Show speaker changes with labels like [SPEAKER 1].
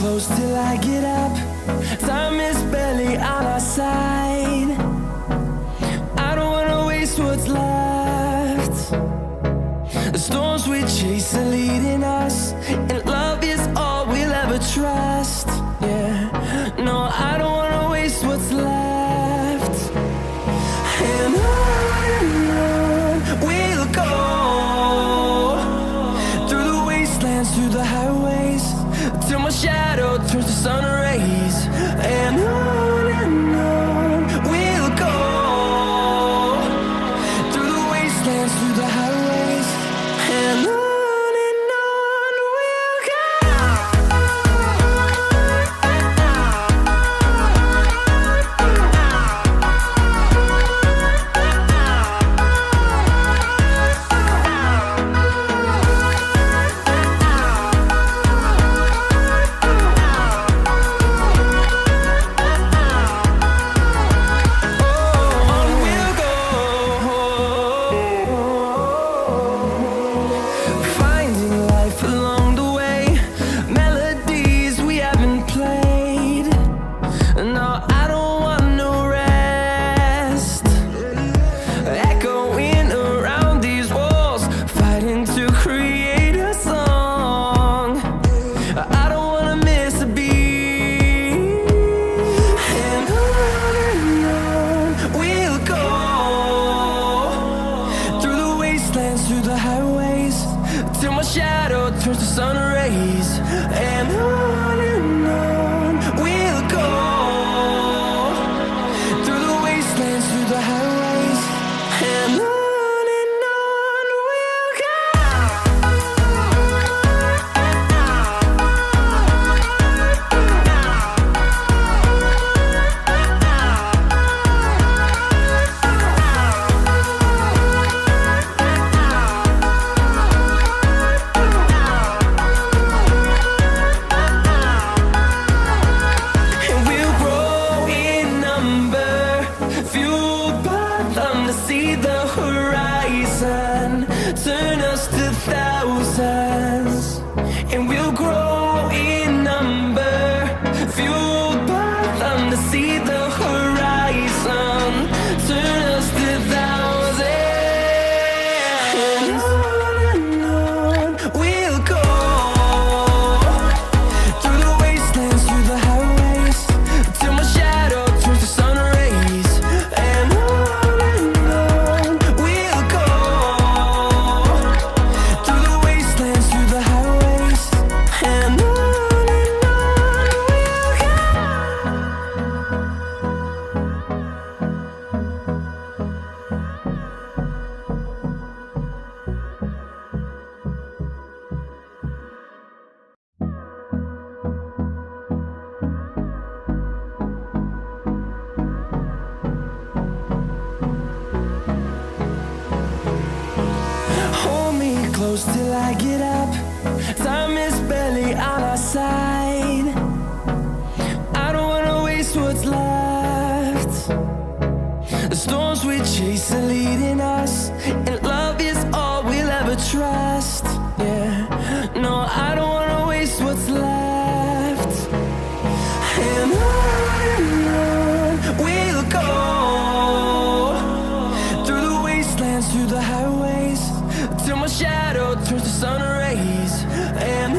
[SPEAKER 1] close till I get up. Time is barely on our side. I don't wanna waste what's left. The storms we chase are leading us, and love is all we'll ever trust. Yeah, no, I don't wanna waste what's left. And on we'll go, through the wastelands, through the highways, till my shadow turns to sun rays. And on we'll go, through the wastelands, through the highways, and on we'll go. Through the highways, till my shadow turns to sun rays. And on we'll go, through the wastelands, through the highways, and on we'll go. See the horizon, turn us to thousands, and we'll grow in number, fueled by them to see the horizon, turn us to thousands. And on we'll go, through the wastelands, through the highways, till my shadow turns to sun rays. And close till I get up. Time is barely on our side. I don't wanna waste what's left. The storms we chase are leading us, and love is all we'll ever trust. Yeah, no, I don't wanna waste what's left. And on we'll go, through the wastelands, through the highways, till my shadow turns to sun rays. And